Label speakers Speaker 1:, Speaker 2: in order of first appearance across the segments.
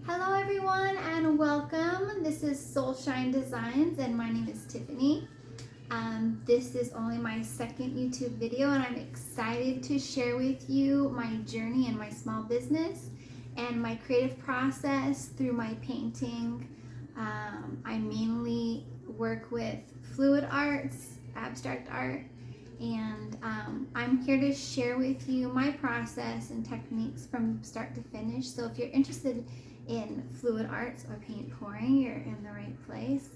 Speaker 1: Hello everyone and welcome. This is Soulshine Designs and my name is Tiffany. This is only my second YouTube video and I'm excited to share with you my journey in my small business and my creative process through my painting. I mainly work with fluid arts, abstract art, and I'm here to share with you my process and techniques from start to finish. So if you're interested in fluid arts or paint pouring, you're in the right place.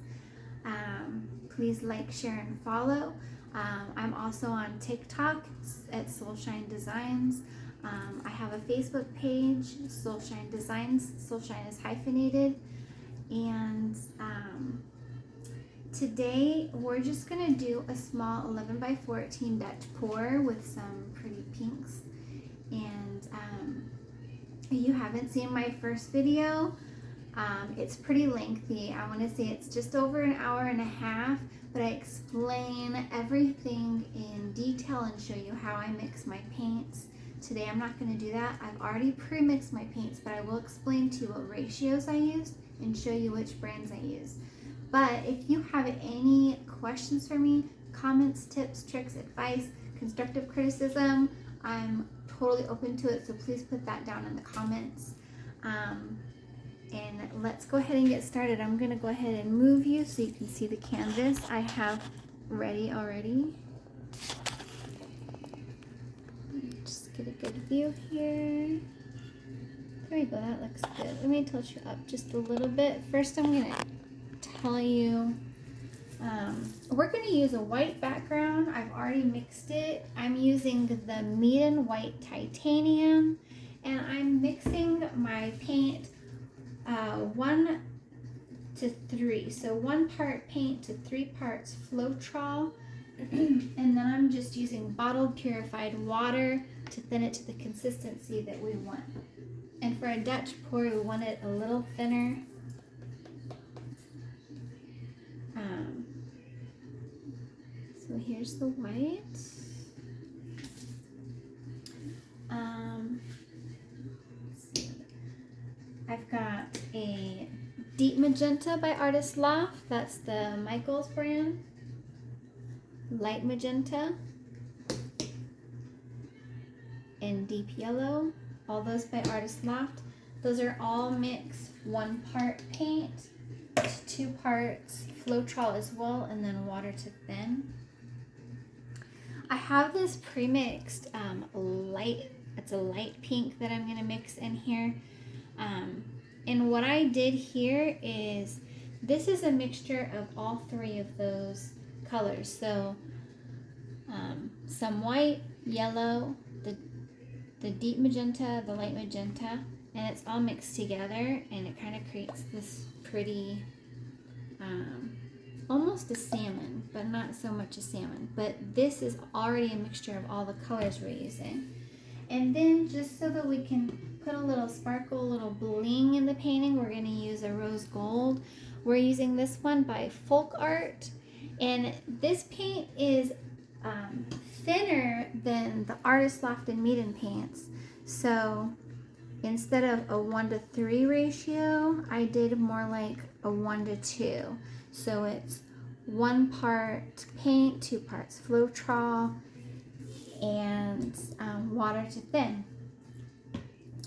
Speaker 1: Please like, share, and follow. I'm also on TikTok at Soulshine Designs. I have a Facebook page, Soulshine Designs. Soulshine is hyphenated. And today we're just gonna do a small 11 by 14 Dutch pour with some pretty pinks. And if you haven't seen my first video, it's pretty lengthy. I want to say it's just over an hour and a half, but I explain everything in detail and show you how I mix my paints. Today I'm not going to do that. I've already pre-mixed my paints, but I will explain to you what ratios I used and show you which brands I use. But if you have any questions for me, comments, tips, tricks, advice, constructive criticism, I'm totally open to it, so please put that down in the comments. And let's go ahead and get started. I'm going to go ahead and move you so you can see the canvas I have ready already. Just get a good view here. There we go, that looks good. Let me tilt you up just a little bit. First I'm going to tell you, we're going to use a white background. I've already mixed it. I'm using the Meeden white titanium, and I'm mixing my paint 1 to 3. So 1 part paint to 3 parts Floetrol, and then I'm just using bottled purified water to thin it to the consistency that we want. And for a Dutch pour, we want it a little thinner. So here's the white. I've got a deep magenta by Artist Loft. That's the Michaels brand. Light magenta and deep yellow. All those by Artist Loft. Those are all mixed 1 part paint to 2 parts Floetrol as well, and then water to thin. I have this pre-mixed light, it's a light pink that I'm going to mix in here. And what I did here is, this is a mixture of all 3 of those colors. So some white, yellow, the deep magenta, the light magenta, and it's all mixed together, and it kind of creates this pretty almost a salmon, but not so much a salmon. But this is already a mixture of all the colors we're using. And then just so that we can put a little sparkle, a little bling in the painting, we're going to use a rose gold. We're using this one by FolkArt. And this paint is thinner than the Artist Loft and Meeden paints. So instead of a 1 to 3 ratio, I did more like a 1 to 2. So it's 1 part paint, 2 parts Floetrol, and water to thin.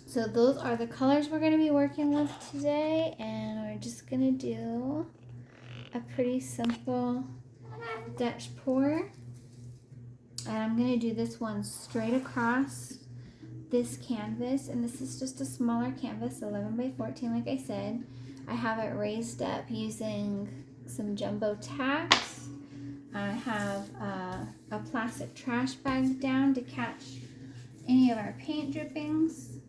Speaker 1: So those are the colors we're going to be working with today, and we're just going to do a pretty simple Dutch pour. And I'm going to do this one straight across this canvas, and this is just a smaller canvas, 11 by 14 like I said. I have it raised up using some jumbo tacks. I have a plastic trash bag down to catch any of our paint drippings.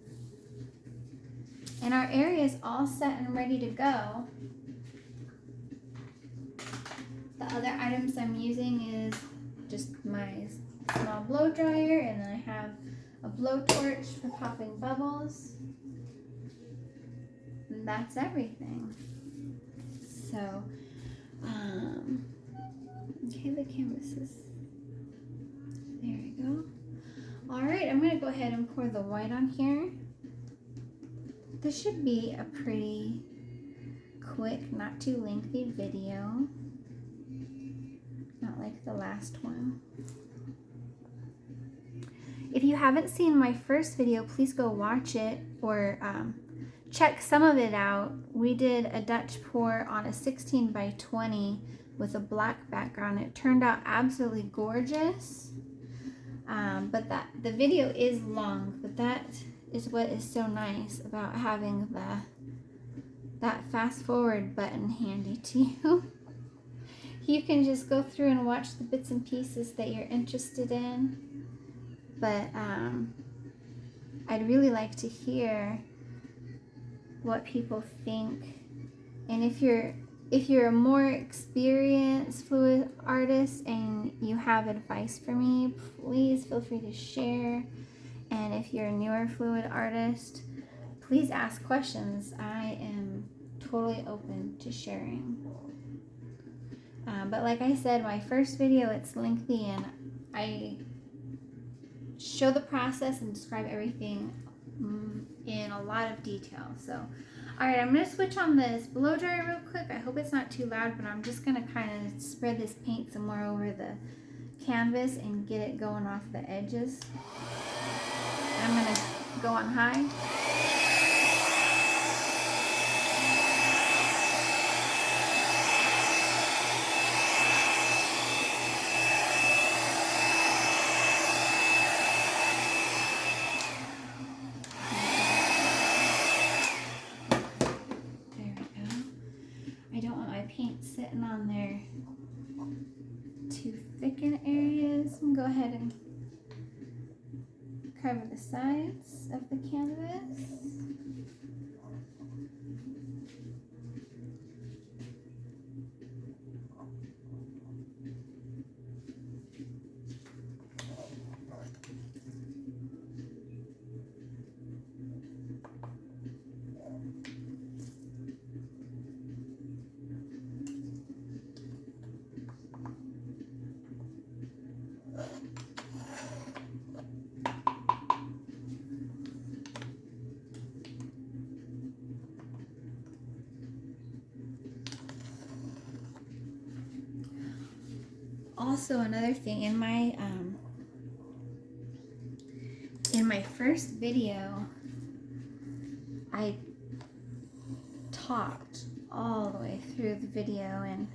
Speaker 1: And our area is all set and ready to go. The other items I'm using is just my small blow dryer, and then I have a blowtorch for popping bubbles. And that's everything. So, okay, the canvas is, there we go. All right, I'm gonna go ahead and pour the white on here. this should be a pretty quick, not too lengthy video. Not like the last one. If you haven't seen my first video, please go watch it or check some of it out. We did a Dutch pour on a 16 by 20 with a black background. It turned out absolutely gorgeous. But the video is long, but that is what is so nice about having that fast forward button handy to you. You can just go through and watch the bits and pieces that you're interested in. But I'd really like to hear what people think. And if you're a more experienced fluid artist and you have advice for me, please feel free to share. And if you're a newer fluid artist, please ask questions. I am totally open to sharing. But like I said, my first video, it's lengthy and I show the process and describe everything in a lot of detail. So, all right, I'm going to switch on this blow dryer real quick. I hope it's not too loud, but I'm just going to kind of spread this paint some more over the canvas and get it going off the edges. I'm going to go on high. Sitting on there too thick in areas. I'm gonna go ahead and cover the sides of the canvas. Also, another thing, in my first video, I talked all the way through the video, and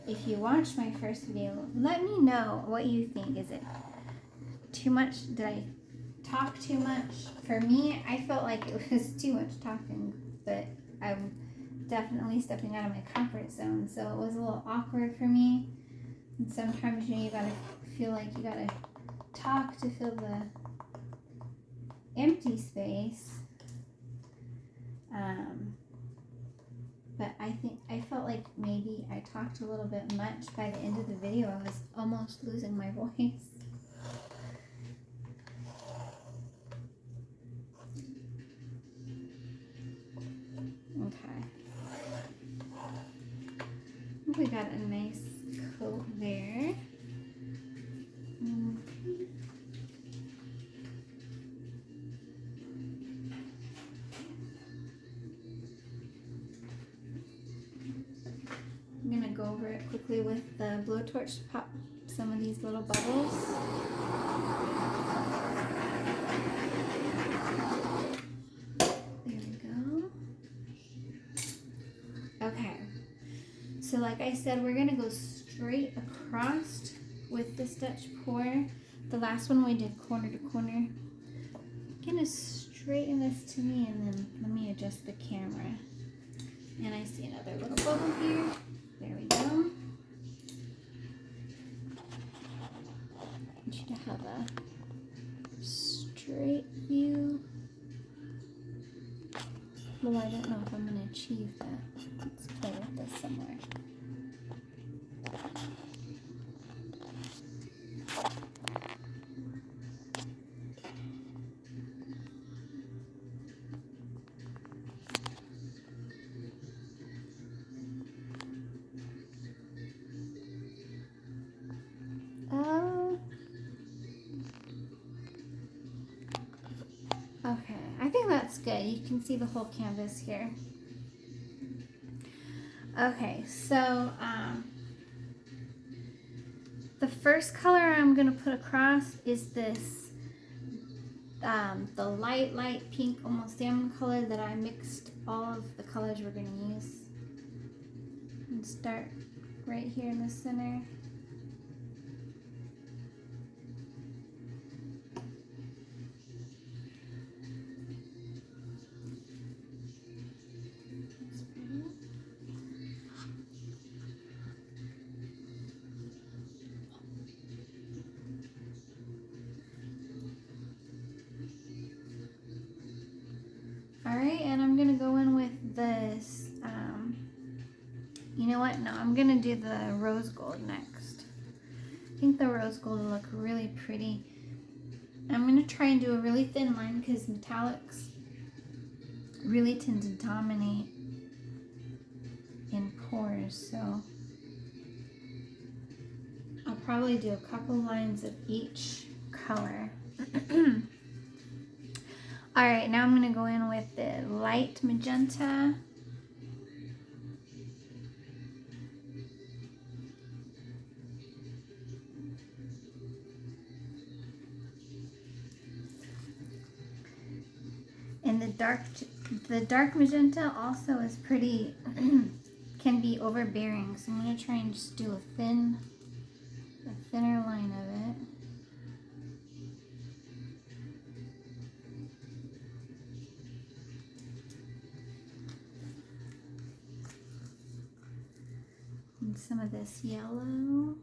Speaker 1: if you watched my first video, let me know what you think. Is it too much? Did I talk too much? For me, I felt like it was too much talking, but I'm definitely stepping out of my comfort zone, so it was a little awkward for me. And sometimes, you know, you gotta feel like you gotta talk to fill the empty space. But I felt like maybe I talked a little bit much. By the end of the video, I was almost losing my voice. Okay. We got a nice coat there. I'm gonna go over it quickly with the blowtorch to pop some of these little bubbles. There we go. Okay. So like I said, we're gonna go straight across with this Dutch pour. The last one we did corner to corner. I'm gonna straighten this to me and then let me adjust the camera. And I see another little bubble here. There we go. I want you to have a straight view. Well, I don't know if I'm gonna achieve that. Let's play with this somewhere. that's good. You can see the whole canvas here. Okay, so the first color I'm going to put across is this, the light pink, almost salmon color that I mixed all of the colors we're going to use. And start right here in the center. Alright, and I'm going to go in with this, you know what, no, I'm going to do the rose gold next. I think the rose gold will look really pretty. I'm going to try and do a really thin line because metallics really tend to dominate in pours, so I'll probably do a couple lines of each color. Alright, now I'm going to go in with the light magenta. And the dark magenta also is pretty, can be overbearing. So I'm going to try and just do a thinner line of it. And some of this yellow.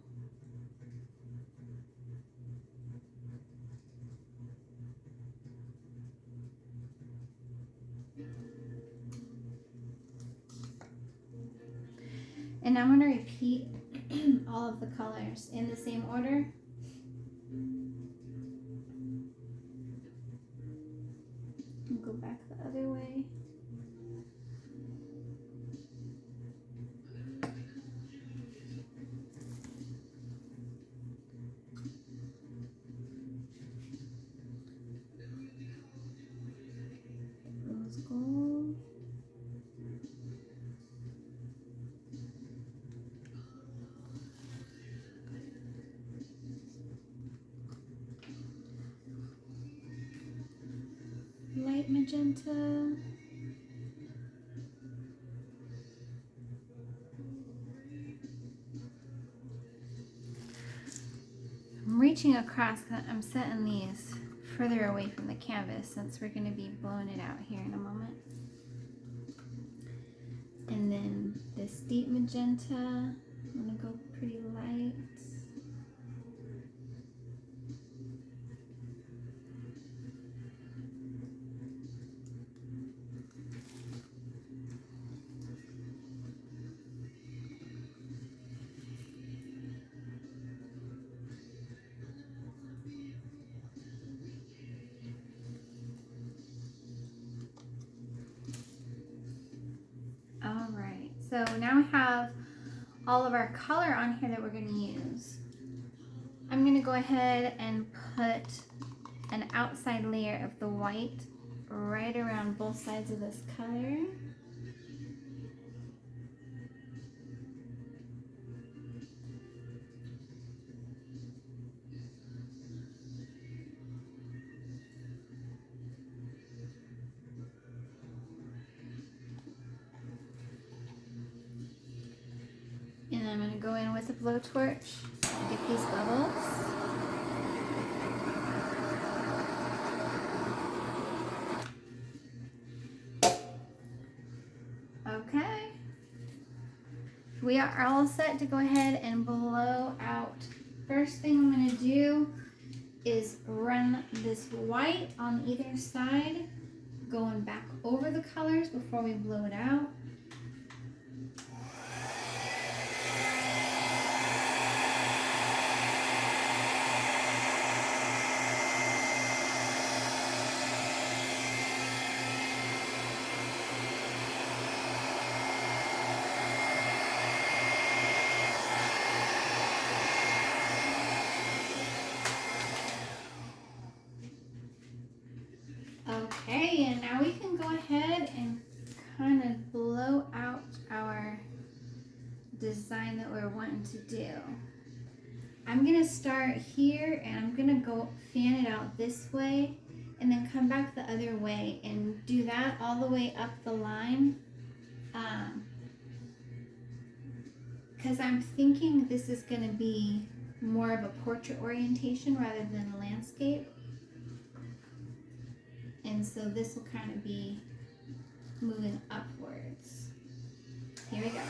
Speaker 1: And I'm going to repeat all of the colors in the same order. And go back the other way. Rose gold. Light magenta. I'm reaching across, I'm setting these further away from the canvas since we're going to be blowing it out here in a moment. And then this deep magenta, I'm going to go pretty light. Alright, so now we have all of our color on here that we're going to use. I'm going to go ahead and put an outside layer of the white right around both sides of this color. And I'm going to go in with a blowtorch to get these bubbles. Okay. We are all set to go ahead and blow out. First thing I'm going to do is run this white on either side, going back over the colors before we blow it out. Okay, and now we can wanting to do. I'm gonna start here and I'm gonna go fan it out this way and then come back the other way and do that all the way up the line. Because I'm thinking this is gonna be more of a portrait orientation rather than a landscape. And so this will kind of be moving upwards. Here we go.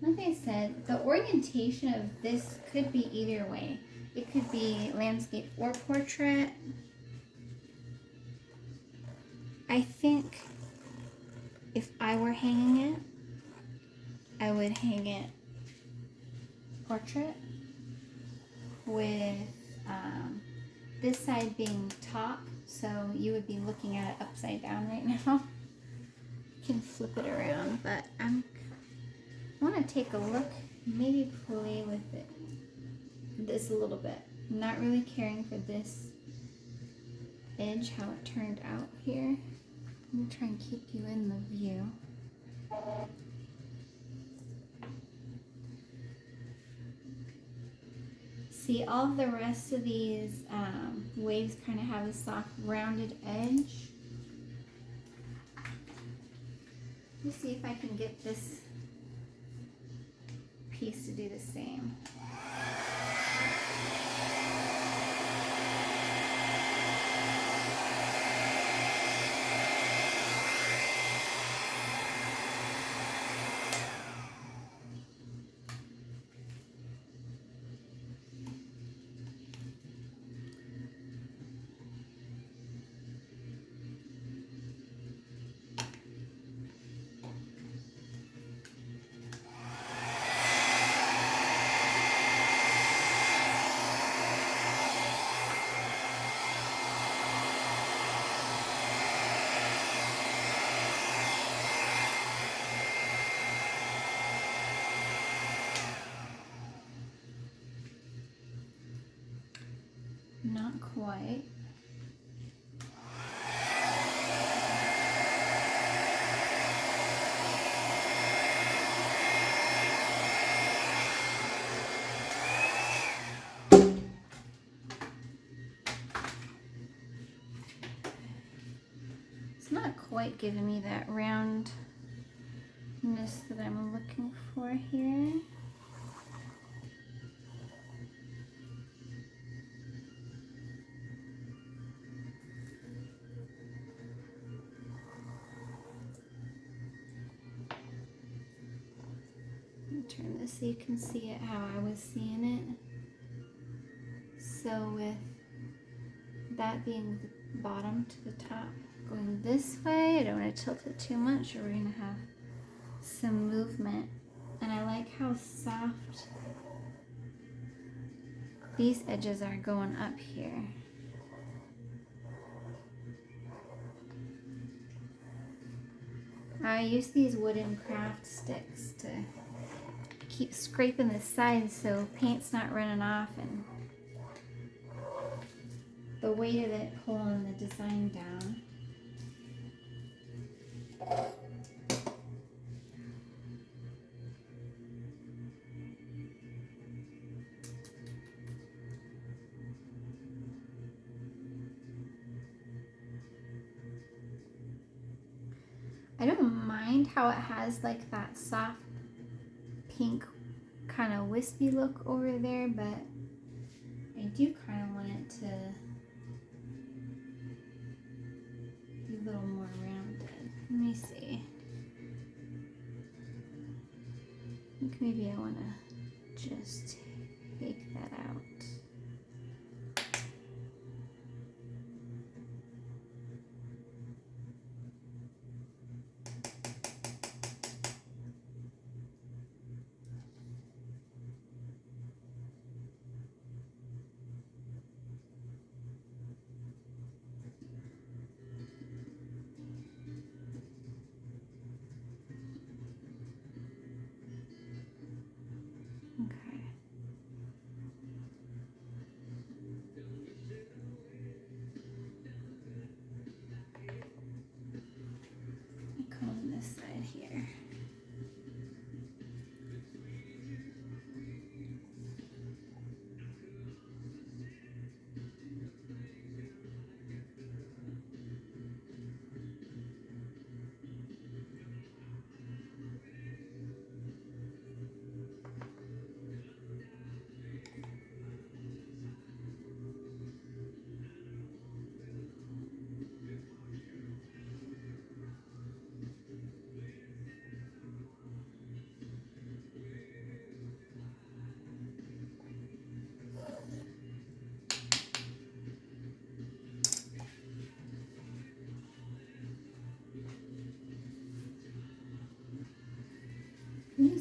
Speaker 1: Like I said, the orientation of this could be either way. It could be landscape or portrait. I think if I were hanging it, I would hang it portrait with this side being top, so you would be looking at it upside down right now. You can flip it around, but I want to take a look, maybe play with it, this a little bit. I'm not really caring for this edge, how it turned out here. I'm going to try and keep you in the view. See, all of the rest of these waves kind of have a soft rounded edge. Let me see if I can get this piece to do the same. Not quite. It's not quite giving me that roundness that I'm looking for here. Turn this so you can see it how I was seeing it. So with that being the bottom to the top going this way, I don't want to tilt it too much or we're going to have some movement. And I like how soft these edges are going up here. I use these wooden craft sticks to keep scraping the sides so paint's not running off and the weight of it pulling the design down. I don't mind how it has like that soft pink kind of wispy look over there, but I do kind of want it to be a little more rounded. Let me see. I think maybe I want to just take that out. Okay. Comb this side here. Let me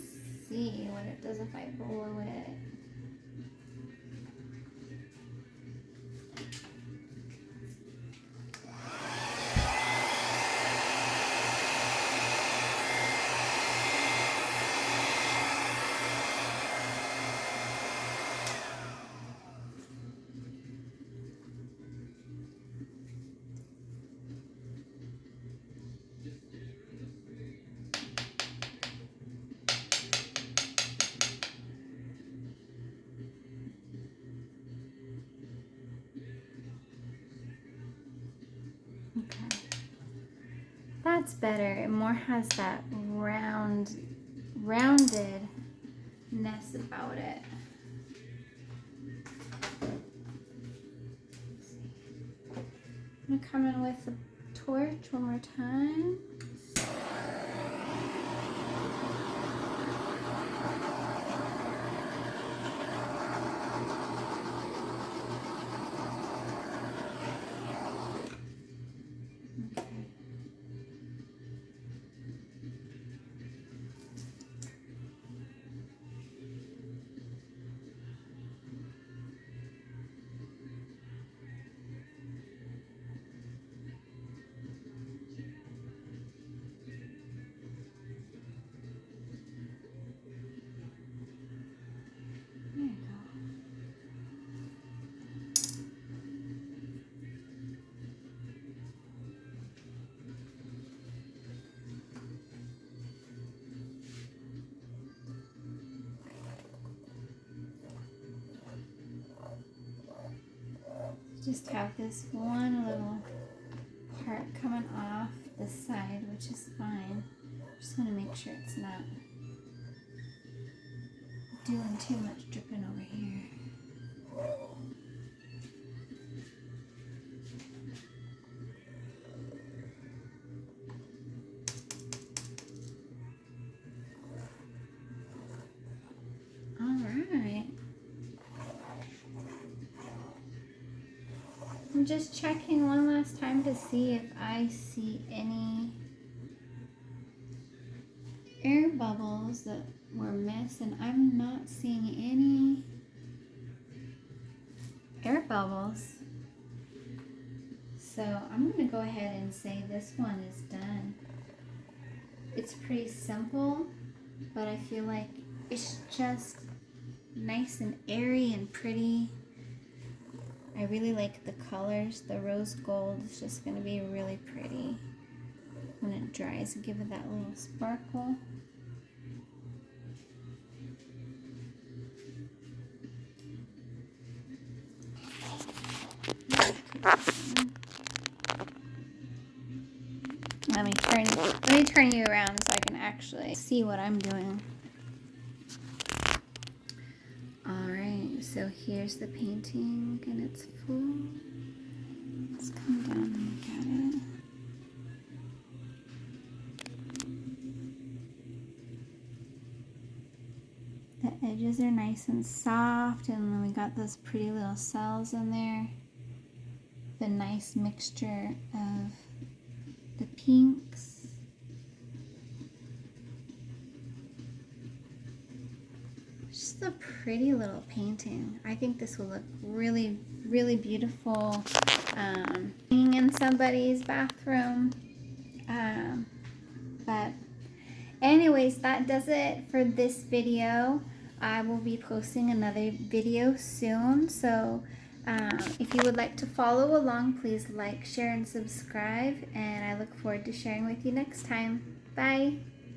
Speaker 1: see what it does if I blow it. Okay. That's better. It more has that roundedness about it. I'm gonna come in with the torch one more time. There you go. Just have this one little part coming off the side, which is fine. Just want to make sure it's not doing too much dripping over here. Alright. I'm just checking one last time to see if I see any air bubbles that were missed, and I'm not seeing any air bubbles. So I'm going to go ahead and say this one is done. It's pretty simple, but I feel like it's just nice and airy and pretty. I really like the colors. The rose gold is just going to be really pretty when it dries and give it that little sparkle. Let me turn you around so I can actually see what I'm doing. Alright, so here's the painting in its full. Let's come down and look at it. The edges are nice and soft, and then we got those pretty little cells in there. The nice mixture of the pinks. Just a pretty little painting. I think this will look really, really beautiful hanging in somebody's bathroom. But anyways, that does it for this video. I will be posting another video soon, so if you would like to follow along, please like, share, and subscribe, and I look forward to sharing with you next time. Bye!